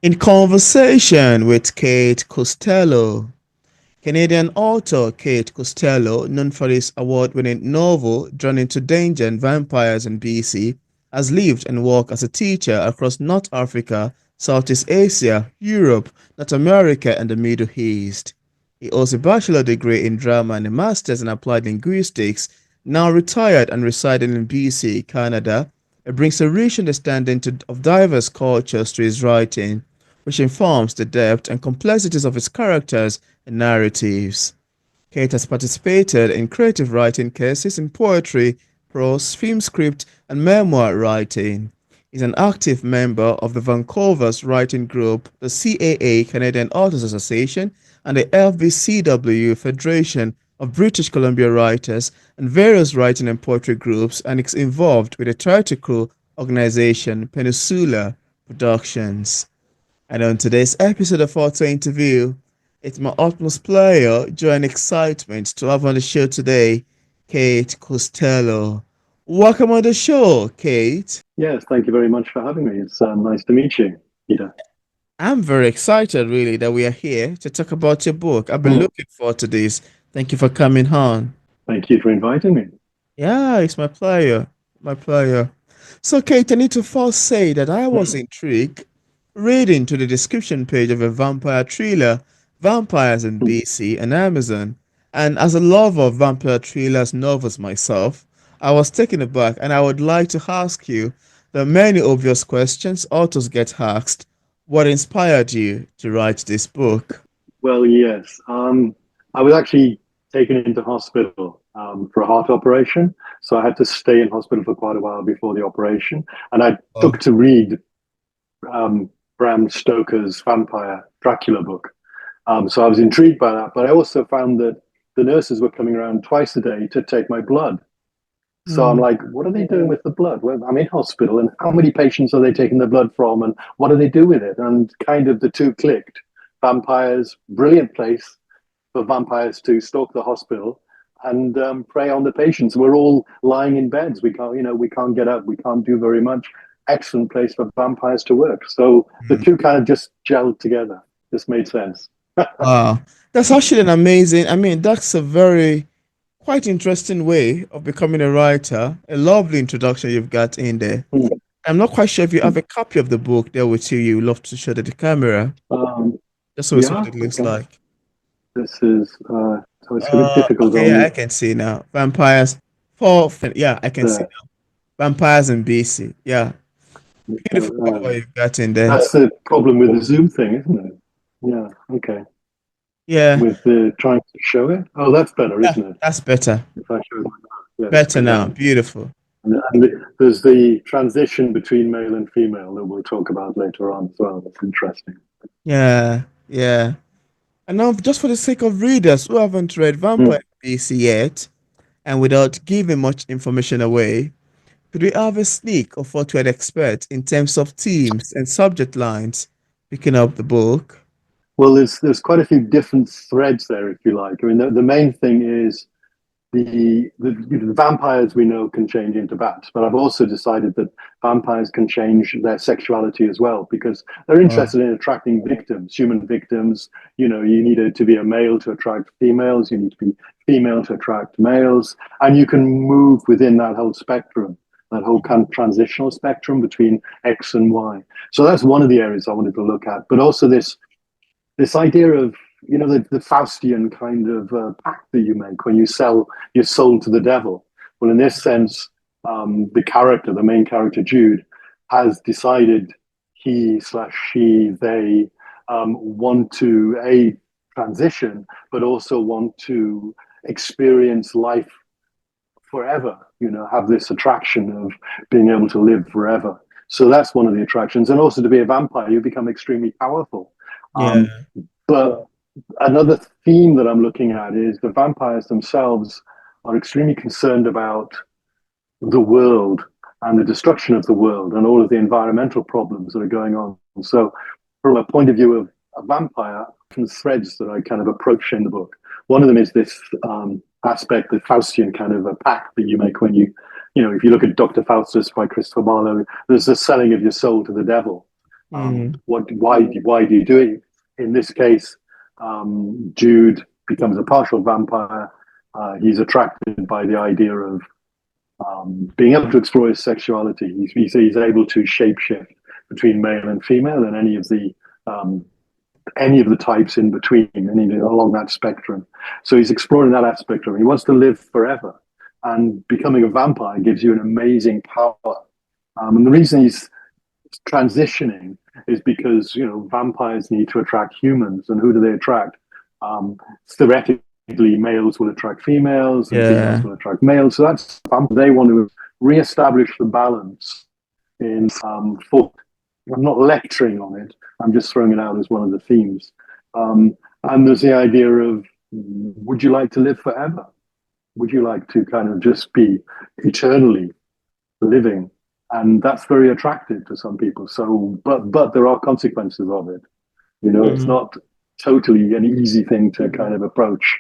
In conversation with Kate Costelloe, Canadian author Kate Costelloe, known for his award-winning novel Drawn into Danger and Vampires in BC, has lived and worked as a teacher across North Africa, Southeast Asia, Europe, North America, and the Middle East. He holds a bachelor degree in drama and a master's in applied linguistics. Now retired and residing in BC, Canada, he brings a rich understanding of diverse cultures to his writing, which informs the depth and complexities of his characters and narratives. Kate has participated in creative writing courses in poetry, prose, film script, and memoir writing. He's an active member of the Vancouver's Writing Group, the CAA Canadian Authors Association, and the FBCW Federation of British Columbian Writers, and various writing and poetry groups, and is involved with the theatrical organization Peninsula Productions. And on today's episode of Author Interview, it's my utmost pleasure, joy, and excitement to have on the show today Kate Costelloe. Welcome on the show, Kate. Yes, thank you very much for having me. It's nice to meet you, Peter. I'm very excited, really, that we are here to talk about your book. I've been looking forward to this. Thank you for coming on. Thank you for inviting me. Yeah, it's my pleasure. My pleasure. So, Kate, I need to first say that I was intrigued reading to the description page of a vampire thriller, Vampires in BC and Amazon. And as a lover of vampire thrillers novels myself, I was taken aback and I would like to ask you the many obvious questions authors get asked. What inspired you to write this book? Well, yes. I was actually taken into hospital for a heart operation. So I had to stay in hospital for quite a while before the operation. And I Oh, took to read Bram Stoker's vampire Dracula book. So I was intrigued by that. But I also found that the nurses were coming around twice a day to take my blood. So I'm mm, like, what are they doing with the blood? Well, I'm in hospital, and how many patients are they taking the blood from, and what do they do with it? And kind of the two clicked. Vampires, brilliant place for vampires to stalk the hospital and prey on the patients. We're all lying in beds. We can't get up. We can't do very much. Excellent place for vampires to work. So the mm. two kind of just gelled together. This made sense. Wow. That's actually an amazing, that's a very quite interesting way of becoming a writer. A lovely introduction you've got in there. I'm not quite sure if you have a copy of the book there with you. You love to show to the camera, Um, just so we see what yeah, it looks okay. like. This is so it's a bit difficult Okay, yeah, on I can see now. Vampires. Yeah, I can see the now. Vampires in BC. Yeah, beautiful cover you've got in there. That's the problem with the Zoom thing, isn't it? Yeah, okay. Yeah, With the trying to show it. Oh, that's better, yeah, isn't it? that's better. If I show it like that. Yes, Better now. yeah. Beautiful. There's the transition between male and female that we'll talk about later on as well. That's interesting. Yeah, yeah. And now, just for the sake of readers who haven't read Hmm. Vampire BC yet, and without giving much information away, could we have a sneak of what we'd expect in terms of themes and subject lines picking up the book? Well, there's quite a few different threads there, if you like. I mean, the main thing is the vampires we know can change into bats, but I've also decided that vampires can change their sexuality as well because they're Oh, interested in attracting victims, human victims. You need to be a male to attract females, you need to be female to attract males, and you can move within that whole spectrum, that whole kind of transitional spectrum between X and Y. So that's one of the areas I wanted to look at, but also this idea of the Faustian kind of pact that you make when you sell your soul to the devil. Well, in this sense, the main character Jude, has decided he slash she they want to a transition, but also want to experience life forever. Have this attraction of being able to live forever. So that's one of the attractions, and also to be a vampire, you become extremely powerful. Um, yeah. but another theme that I'm looking at is the vampires themselves are extremely concerned about the world and the destruction of the world and all of the environmental problems that are going on. So, from a point of view of a vampire, from the threads that I kind of approach in the book, one of them is this aspect, the Faustian kind of a pact that you make when if you look at Dr. Faustus by Christopher Marlowe, there's the selling of your soul to the devil. Mm. Why do you do it? In this case, Jude becomes a partial vampire. He's attracted by the idea of being able to explore his sexuality. He's able to shapeshift between male and female, and any of the types in between, along that spectrum. So he's exploring that aspect of him. He wants to live forever, and becoming a vampire gives you an amazing power. And the reason he's transitioning is because vampires need to attract humans, and who do they attract? Theoretically, males will attract females, and females Yeah. will attract males. So that's they want to reestablish the balance in for. I'm not lecturing on it. I'm just throwing it out as one of the themes. And there's the idea of, would you like to live forever? Would you like to kind of just be eternally living? And that's very attractive to some people. So, but there are consequences of it. It's Mm. not totally an easy thing to kind of approach.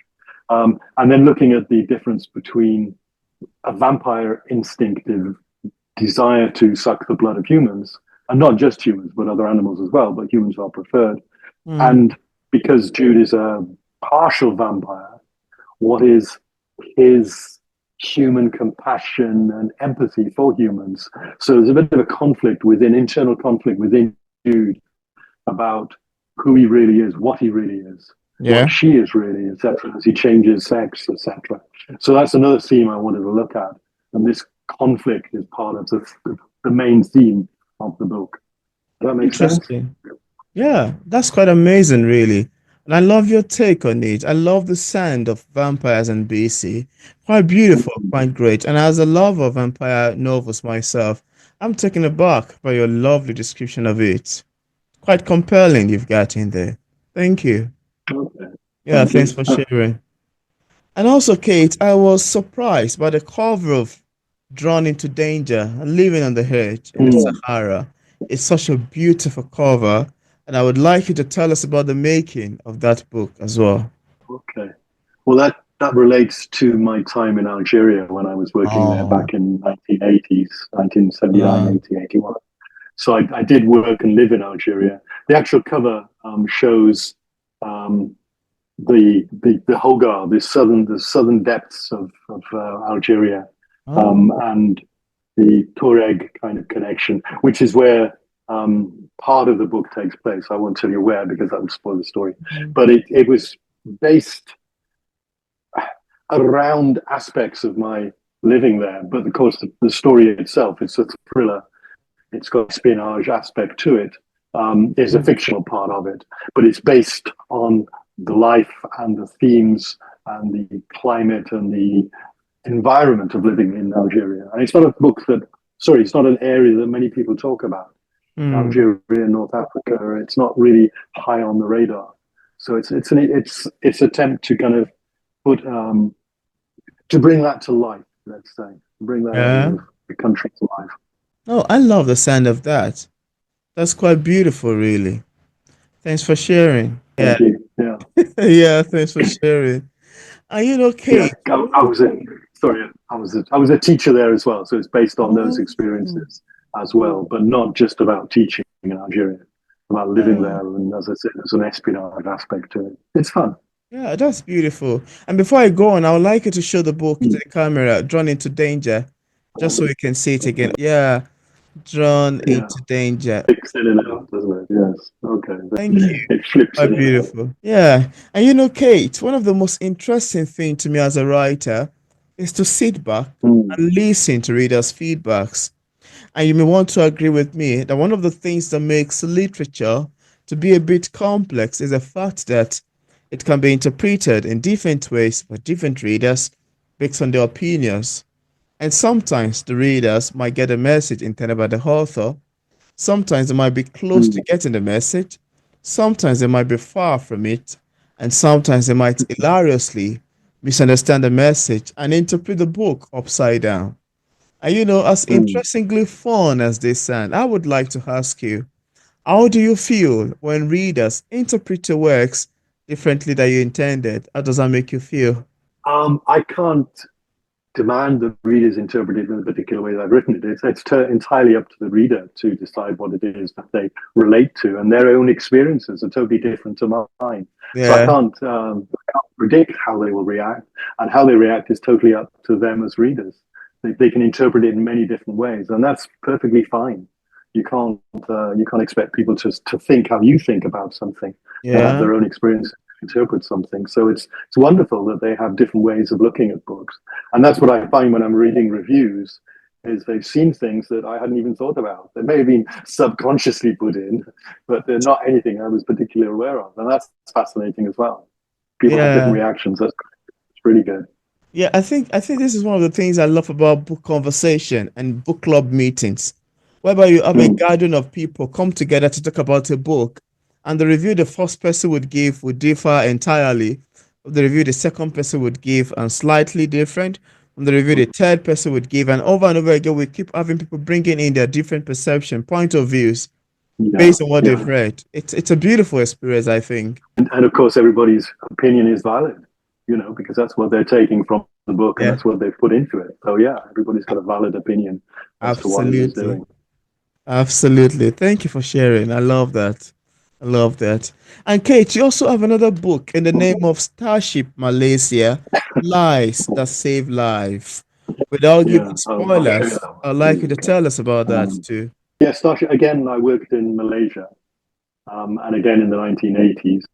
And then looking at the difference between a vampire instinctive desire to suck the blood of humans, and not just humans, but other animals as well, but humans are preferred. Mm. And because Jude is a partial vampire, what is his human compassion and empathy for humans? So there's a bit of a internal conflict within Jude about who he really is, what he really is, Yeah. what she is really, etc., as he changes sex, etc. So that's another theme I wanted to look at. And this conflict is part of the main theme of the book. Does that make sense? Interesting. Yeah, that's quite amazing, really. And I love your take on it. I love the sound of vampires and BC. Quite beautiful, quite great. And as a lover of vampire novels myself, I'm taken aback by your lovely description of it. Quite compelling you've got in there. Thank you. Okay. Yeah, Thank thanks you. for sharing. And also, Kate, I was surprised by the cover of Drawn into Danger and Living on the Edge in the Sahara. It's such a beautiful cover, and I would like you to tell us about the making of that book as well. Okay. Well, that relates to my time in Algeria when I was working there Oh, back in 1980s, 1979, yeah. 1981. So I did work and live in Algeria. The actual cover shows the Hogar, the southern depths of Algeria, Oh, and the Tuareg kind of connection, which is where part of the book takes place. I won't tell you where because that would spoil the story. But it was based around aspects of my living there. But of course, the story itself, it's a thriller. It's got a espionage aspect to it. There's a fictional part of it, but it's based on the life and the themes and the climate and the environment of living in Algeria. And it's not a book it's not an area that many people talk about. mm. Algeria, North Africa, it's not really high on the radar. So it's attempt to kind of put to bring that to life, let's say, bring that area Yeah. of the country to life. Oh, I love the sound of that. That's quite beautiful, really. Thanks for sharing. Yeah. Thank you. Yeah. Yeah, thanks for sharing. And Yeah, Kate. I was a sorry, I was a teacher there as well, so it's based on those Oh, experiences as well, but not just about teaching in Algeria, about living yeah. there, and as I said, there's an espionage aspect to it. It's fun. Yeah, that's beautiful. And before I go on, I would like you to show the book to the camera, Drawn into Danger, just so we can see it again. Yeah, Drawn Yeah, into Danger. flips in and out, doesn't it? Yes. Okay. Thank you. It flips Quite in and out. beautiful. Yeah. And Kate, one of the most interesting things to me as a writer is to sit back Mm, and listen to readers' feedbacks. And you may want to agree with me that one of the things that makes literature to be a bit complex is the fact that it can be interpreted in different ways by different readers based on their opinions. And sometimes the readers might get a message intended by the author. Sometimes they might be close to mm, getting the message. Sometimes they might be far from it. And sometimes they might hilariously misunderstand the message and interpret the book upside down. And as mm. interestingly fun as they sound, I would like to ask you, how do you feel when readers interpret your works differently than you intended? How does that make you feel? I can't. demand that readers interpret it in a particular way that I've written it. It's entirely up to the reader to decide what it is that they relate to, and their own experiences are totally different to mine. So Yeah. I can't predict how they will react, and how they react is totally up to them as readers. They can interpret it in many different ways, and that's perfectly fine. You can't expect people to think how you think about something. They have Yeah. their own experience, interpret something. So it's wonderful that they have different ways of looking at books. And that's what I find when I'm reading reviews, is they've seen things that I hadn't even thought about. They may have been subconsciously put in, but they're not anything I was particularly aware of. And that's fascinating as well. People have different Yeah. reactions. That's it's really good. Yeah, I think this is one of the things I love about book conversation and book club meetings, whereby you have a Mm. gathering of people come together to talk about a book, and the review the first person would give would differ entirely from the review the second person would give, and slightly different from the review the third person would give, and over again we keep having people bringing in their different perception, point of views Yeah, based on what they've yeah. read. It's a beautiful experience, I think. And of course, everybody's opinion is valid, because that's what they're taking from the book and Yeah, that's what they've put into it. So yeah, everybody's got a valid opinion as to what it is absolutely. doing. Absolutely. Thank you for sharing. I love that. I love that. And Kate, you also have another book in the name of Starship Malaysia, Lies That Save Lives. Without giving Yeah, I'll show you spoilers, that I'd one like you too. to tell us about that Um, too. yeah, Starship, again, I worked in Malaysia, and again in the 1980s.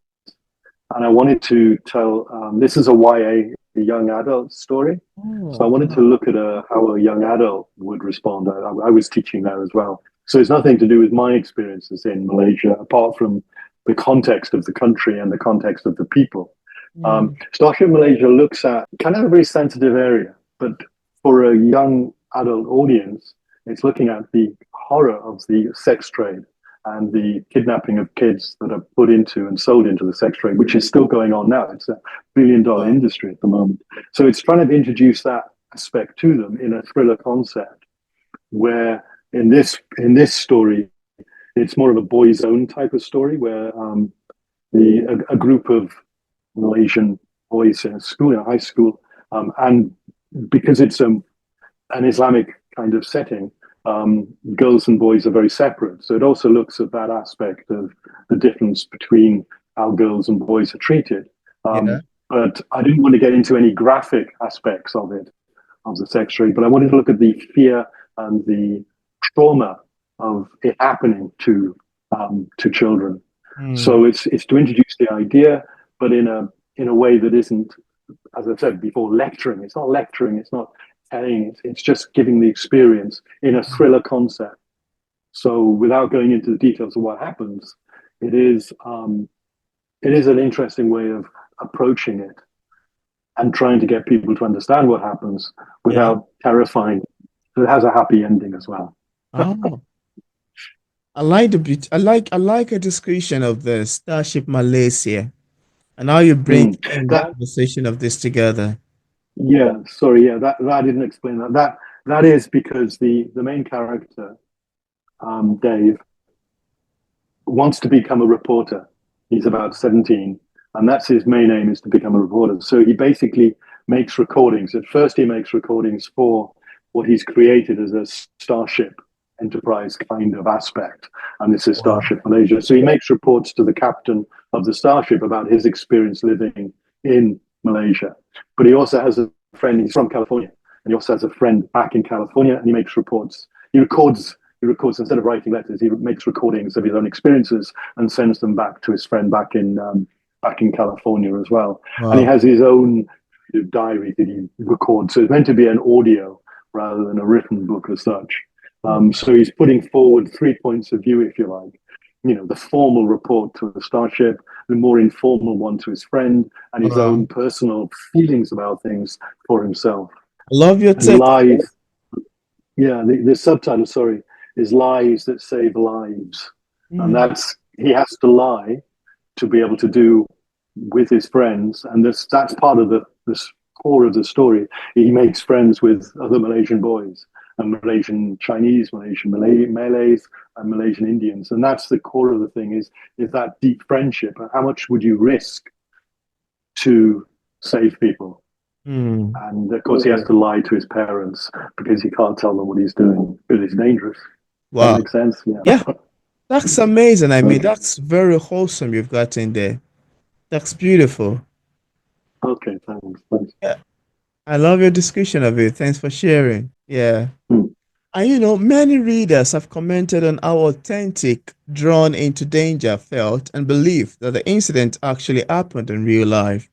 And I wanted to tell, this is a YA, a young adult story. So I Oh, wanted to look at how a young adult would respond. I was teaching there as well. So it's nothing to do with my experiences in Malaysia, apart from the context of the country and the context of the people. mm, Starship Malaysia looks at kind of a very sensitive area, but for a young adult audience, it's looking at the horror of the sex trade and the kidnapping of kids that are put into and sold into the sex trade, which is still going on now. It's $1 billion wow. industry at the moment. So it's trying to introduce that aspect to them in a thriller concept, where in this story, it's more of a boys' own type of story, where a group of Malaysian boys in a school, in a high school, and because it's an Islamic kind of setting, girls and boys are very separate. So it also looks at that aspect of the difference between how girls and boys are treated. Yeah. But I didn't want to get into any graphic aspects of it, of the sex trade, but I wanted to look at the fear and the trauma of it happening to children. So Mm, it's to introduce the idea, but in a way that isn't, as I said before, lecturing. It's not lecturing. It's not telling. It's just giving the experience in a thriller concept. So without going into the details of what happens, it is it is an interesting way of approaching it and trying to get people to understand what happens yeah. without terrifying. So it has a happy ending as well. Oh, I like the bit. I like a description of the Starship Malaysia and how you bring Mm. in the That conversation of this together. Yeah, sorry, yeah, that I didn't explain that. That is because the main character, Dave, wants to become a reporter. He's about 17, and that's his main aim, is to become a reporter. So he basically makes recordings. At first, he makes recordings for what he's created as a Starship Enterprise kind of aspect, and this is Wow. Starship Malaysia. So he makes reports to the captain of the Starship about his experience living in Malaysia. But he also has a friend, he's from California, and he also has a friend back in California, and he makes reports. He records instead of writing letters. He makes recordings of his own experiences and sends them back to his friend back in California as well. And he Wow. has his own diary that he records. So it's meant to be an audio rather than a written book as such. So he's putting forward 3 points of view, if you like. The formal report to the Starship, the more informal one to his friend, and his Wow. own personal feelings about things for himself. I love your And take on lies, this. yeah, the subtitle, sorry, is Lies That Save Lives. And Mm, he has to lie to be able to do with his friends. And that's part of this core of the story. He makes friends with other Malaysian boys and Malaysian Chinese, Malaysian Malays, and Malaysian Indians. And that's the core of the thing, is that deep friendship. How much would you risk to save people? Mm. And of course, he has to lie to his parents because he can't tell them what he's doing because it's dangerous. That Wow. makes sense. Yeah. Yeah, that's amazing. I mean, that's very wholesome you've got in there. That's beautiful. Okay. Thanks. Thanks. Yeah, I love your description of it. Thanks for sharing. Yeah. Hmm. And many readers have commented on how authentic Drawn into Danger felt and believed that the incident actually happened in real life.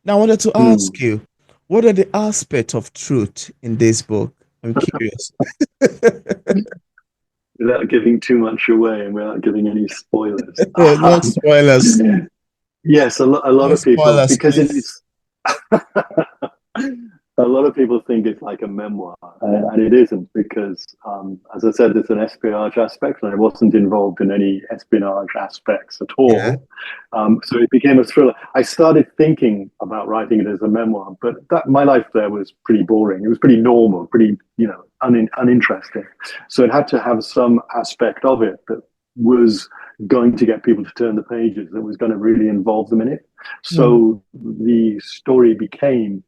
Now, I wanted to Hmm. ask you, what are the aspects of truth in this book? I'm curious. Without giving too much away and without giving any spoilers. No spoilers. Yes, a lot No of people, spoilers, because it please. is, a lot of people think it's like a memoir, and it isn't because, as I said, there's an espionage aspect, and I wasn't involved in any espionage aspects at Yeah. all. So it became a thriller. I started thinking about writing it as a memoir, but my life there was pretty boring. It was pretty normal, pretty, uninteresting. So it had to have some aspect of it that was going to get people to turn the pages, that was going to really involve them in it. Mm. So the story became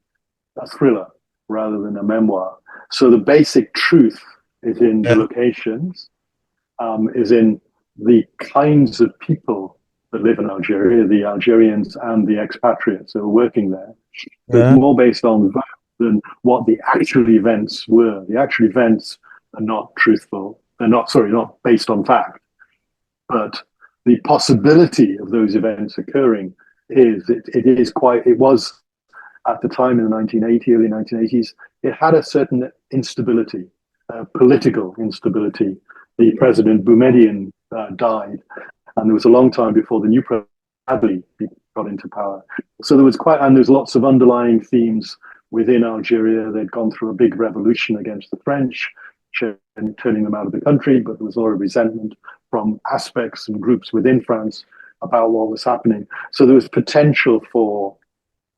a thriller rather than a memoir. So the basic truth is in the Yeah. locations, is in the kinds of people that live in Algeria, the Algerians and the expatriates that are working there. So it's Yeah. more based on that than what the actual events were. The actual events are not truthful. They're not, sorry, not based on fact. But the possibility of those events occurring it was at the time in the early 1980s, it had a certain instability, political instability. The president Boumediene died, and there was a long time before the new president got into power. So there's lots of underlying themes within Algeria. They'd gone through a big revolution against the French, turning them out of the country, but there was a lot of resentment from aspects and groups within France about what was happening. So there was potential for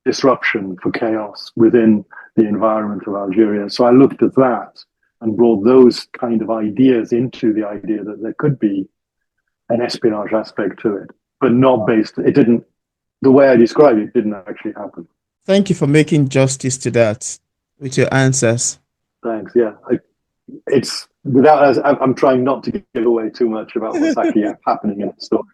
disruption, for chaos within the environment of Algeria. So I looked at that and brought those kind of ideas into the idea that there could be an espionage aspect to it, but not based, it didn't, the way I described it didn't actually happen. Thank you for making justice to that with your answers. Thanks. Yeah. It's I'm trying not to give away too much about what's actually happening in the story.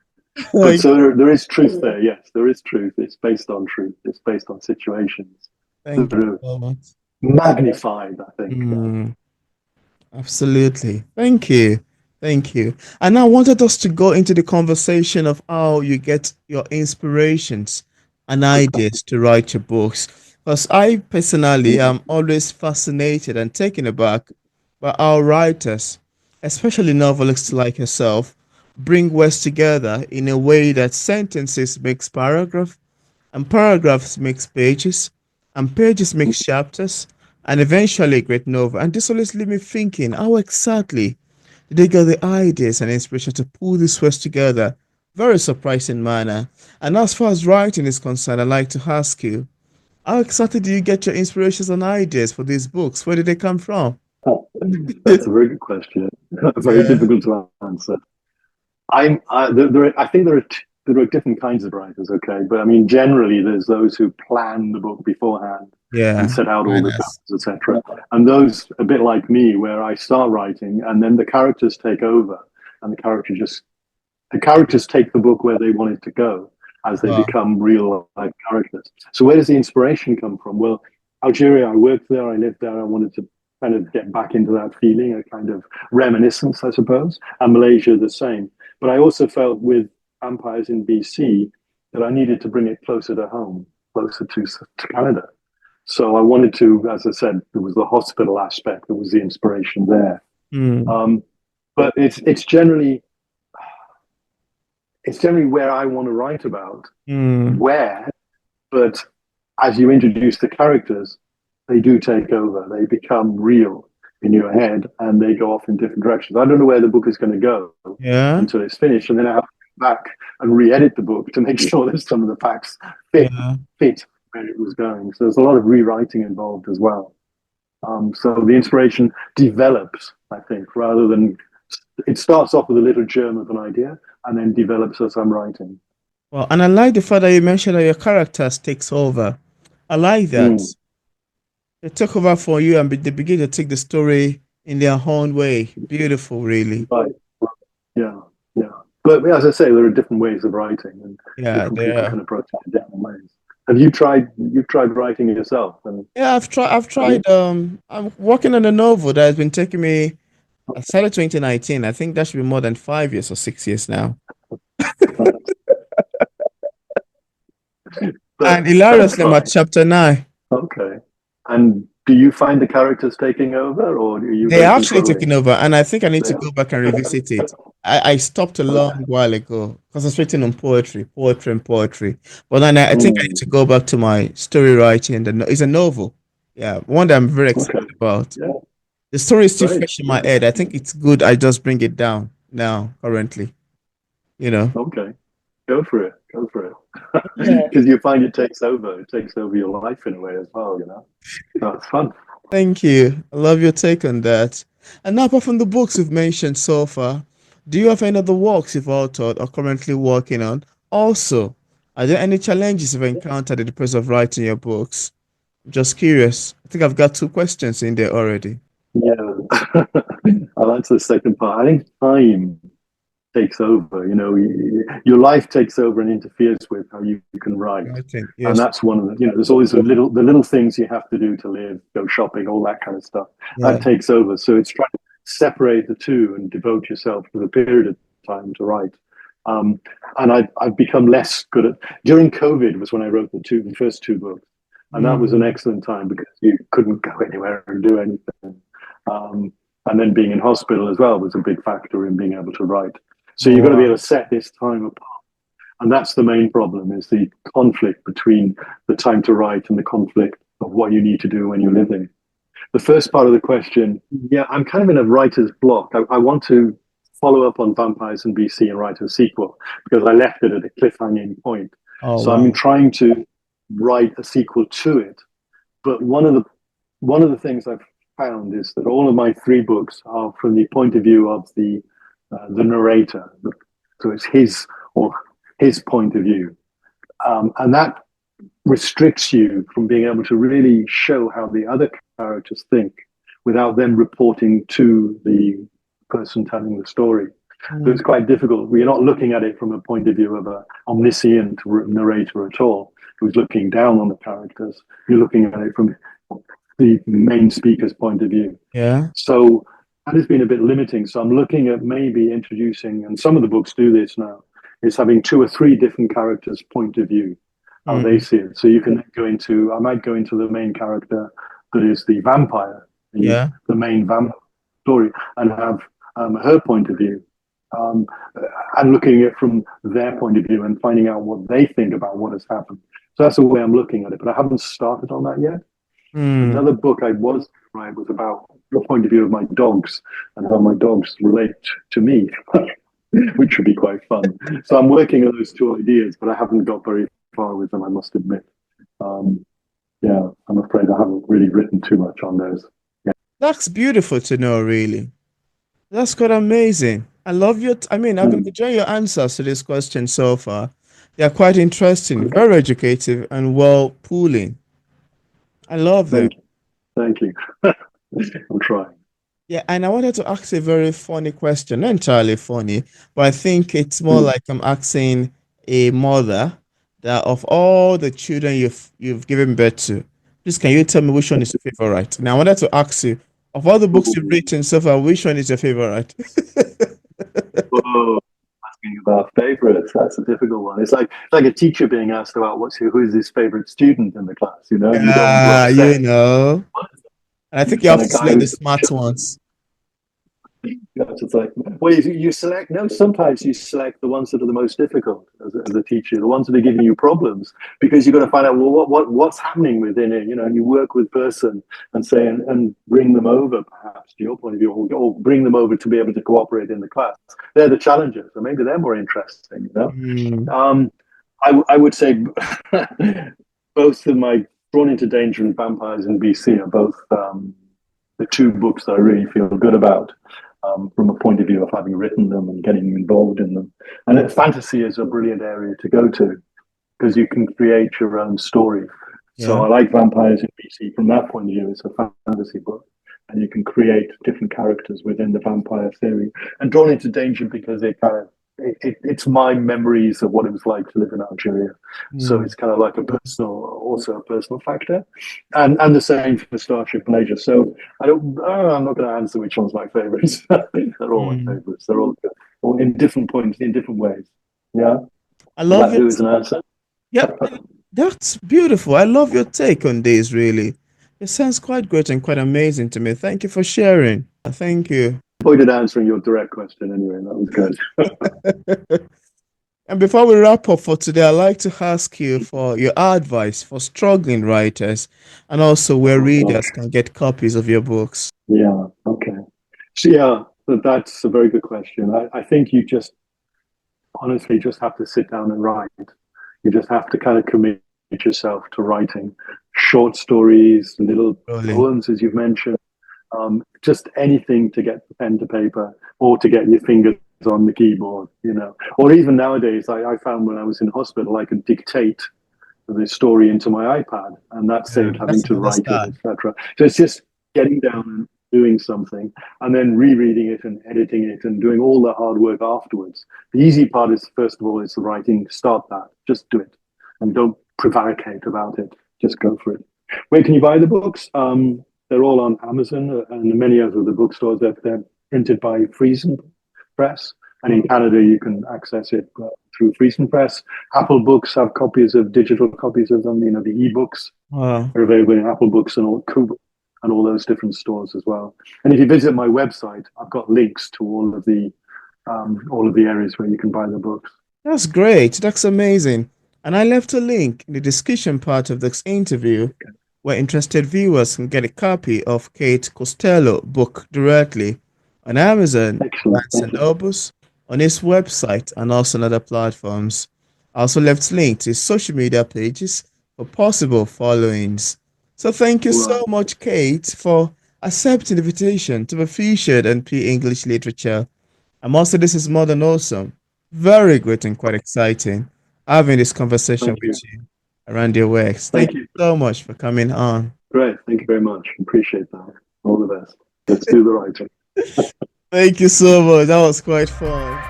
But Like, so there is truth there. Yes, there is truth. It's based on truth. It's based on situations that thank you are so much. magnified, I think. Mm, absolutely. Thank you. Thank you. And I wanted us to go into the conversation of how you get your inspirations and ideas to write your books. Because I personally am always fascinated and taken aback by how writers, especially novelists like yourself, bring words together in a way that sentences makes paragraph and paragraphs makes pages and pages make chapters and eventually a great novel. And this always leaves me thinking, how exactly did they get the ideas and inspiration to pull these words together? Very surprising manner. And as far as writing is concerned, I'd like to ask you, how exactly do you get your inspirations and ideas for these books? Where did they come from? That's a very good question. Very Yeah, difficult to answer. I think there are different kinds of writers, okay, but I mean generally there's those who plan the book beforehand and yeah, set out all the minus. chapters, etc. And those a bit like me, where I start writing and then the characters take over, and the characters take the book where they want it to go as they Wow. become real life characters. So where does the inspiration come from? Well, Algeria, I worked there, I lived there, I wanted to kind of get back into that feeling, a kind of reminiscence, I suppose, and Malaysia the same. But I also felt with Vampires in BC that I needed to bring it closer to home, closer to Canada. So I wanted to, as I said, there was the hospital aspect that was the inspiration there. Mm, But it's generally where I want to write about. mm, Where, but as you introduce the characters, they do take over. They become real in your head, and they go off in different directions. I don't know where the book is going to go yeah, until it's finished, and then I have to go back and re-edit the book to make sure that some of the facts yeah. fit where it was going. So there's a lot of rewriting involved as well. So the inspiration develops, I think, rather than it starts off with a little germ of an idea and then develops as I'm writing. Well, and I like the fact that you mentioned that your characters takes over. I like that. Mm. They took over for you and they begin to take the story in their own way. Beautiful, really. Right. Yeah. Yeah. But as I say, there are different ways of writing, and Yeah, different they people are. can approach it in different ways. Have you tried? You've tried writing yourself, and Yeah, I've have you? tried I'm working on a novel that has been taking me. I started 2019. I think that should be more than 5 years or 6 years now. But And that's hilariously, I'm at fine. chapter 9. Okay. And do you find the characters taking over, or are you They're very actually taking controlling? over, and I think I need to Yeah. go back and revisit it. I stopped a long while ago concentrating on poetry and poetry. But then I think I need Mm, to go back to my story writing. It's a novel. Yeah, one that I'm very okay. excited about. Yeah. The story is still Great. fresh in my Yeah. head. I think it's good. I just bring it down now, currently, you know. Okay. Go for it. Go for it. Yeah. Because you find it takes over. It takes over your life in a way as well. You know. That's fun. Thank you. I love your take on that. And now, apart from the books you've mentioned so far, do you have any other works you've authored or currently working on? Also, are there any challenges you've encountered in the process of writing your books? I'm just curious. I think I've got two questions in there already. Yeah. I'll answer the second part. I think time takes over. You know, your life takes over and interferes with how you can write. Writing, And yes. that's one of the, there's always the little things you have to do to live, go shopping, all that kind of stuff. Yeah. That takes over. So it's trying to separate the two and devote yourself to the period of time to write. Um, and I've become less good at. During COVID was when I wrote the first two books, and that was an Mm, excellent time because you couldn't go anywhere and do anything. Um, and then being in hospital as well was a big factor in being able to write. So oh, you've got to be wow. able to set this time apart. And that's the main problem is the conflict between the time to write and the conflict of what you need to do when you're living. The first part of the question, yeah, I'm kind of in a writer's block. I want to follow up on Vampires in BC and write a sequel because I left it at a cliffhanging point. Oh, So I'm wow. trying to write a sequel to it. But one of the things I've found is that all of my three books are from the point of view of the narrator. So it's his point of view, and that restricts you from being able to really show how the other characters think without them reporting to the person telling the story. So Mm, it's quite difficult. We're not looking at it from a point of view of an omniscient narrator at all, who's looking down on the characters. You're looking at it from the main speaker's point of view. yeah. So that has been a bit limiting. So I'm looking at maybe introducing, and some of the books do this now, is having two or three different characters' point of view, how they Mm, see it. So you can go into, I might go into the main character that is the vampire, yeah. the main vampire story, and have her point of view. Um, and looking at it from their point of view and finding out what they think about what has happened. So that's the way I'm looking at it, but I haven't started on that yet. Mm. Another book I was write was about the point of view of my dogs and how my dogs relate to me, which would be quite fun. So I'm working on those two ideas, but I haven't got very far with them, I must admit. Um, yeah, I'm afraid I haven't really written too much on those. That's beautiful to know, really. That's quite amazing. I love your, I mean, I've been Mm, enjoying your answers to this question so far. They're quite interesting, very educative, and well pooling. I love them. thank you. Thank you. I'm trying. Yeah, and I wanted to ask a very funny question. Not entirely funny, but I think it's more Mm. like I'm asking a mother that of all the children you've given birth to, please can you tell me which one is your favorite? Now I wanted to ask you, of all the books you've written so far, which one is your favorite? Whoa, asking about favorites. That's a difficult one. It's like a teacher being asked about who is his favorite student in the class, and you don't want to Ah, you upset know. And I think you and have a to guy select the who's smart ones. it's like, well, you select, no, sometimes you select the ones that are the most difficult as a teacher, the ones that are giving you problems, because you've got to find out, well, what's happening within it, and you work with person and say, and bring them over, perhaps, to your point of view, or bring them over to be able to cooperate in the class. They're the challenges, so maybe they're more interesting. Mm, I would say both of my Drawn into Danger and Vampires in BC are both the two books that I really feel good about from a point of view of having written them and getting involved in them. And fantasy is a brilliant area to go to because you can create your own story. So yeah. I like Vampires in BC from that point of view. It's a fantasy book, and you can create different characters within the vampire theory. And Drawn into Danger because it's my memories of what it was like to live in Algeria. So it's kind of like also a personal factor, and the same for Starship Malaysia. So I'm not going to answer which one's my favorites. They're all my favorites. They're all good, all in different points, in different ways. Yeah, I love that as an answer. Yep, that's beautiful. I love your take on this, really. It sounds quite great and quite amazing to me. Thank you for sharing. Thank you. Avoided answering your direct question anyway. That was good. And before we wrap up for today, I'd like to ask you for your advice for struggling writers and also where readers can get copies of your books. Yeah, okay. So, yeah, that's a very good question. I think you just honestly just have to sit down and write. You just have to kind of commit yourself to writing short stories, little poems, as you've mentioned. Just anything to get the pen to paper or to get your fingers on the keyboard, or even nowadays, I found when I was in hospital, I could dictate the story into my iPad, and that saved having to write it, etc. So it's just getting down and doing something, and then rereading it and editing it and doing all the hard work afterwards. The easy part is, first of all, is the writing. Start that. Just do it, and don't prevaricate about it. Just go for it. Where can you buy the books? They're all on Amazon and many other bookstores. They're printed by Friesen Press, and in Canada you can access it through Friesen Press. Apple Books have digital copies of them. The ebooks are available in Apple Books and all those different stores as well. And if you visit my website, I've got links to all of the areas where you can buy the books. That's great. That's amazing. And I left a link in the description part of this interview where interested viewers can get a copy of Keith Costelloe book directly on Amazon, Barnes and Nobles, on his website, and also on other platforms. I also left links to his social media pages for possible followings. So thank you so much, Keith, for accepting the invitation to be featured in P English Literature. And also, this is more than awesome. Very good and quite exciting having this conversation with you around your works. Thank you so much for coming on. Great. Thank you very much. Appreciate that. All the best. Let's do the writing. Thank you so much. That was quite fun.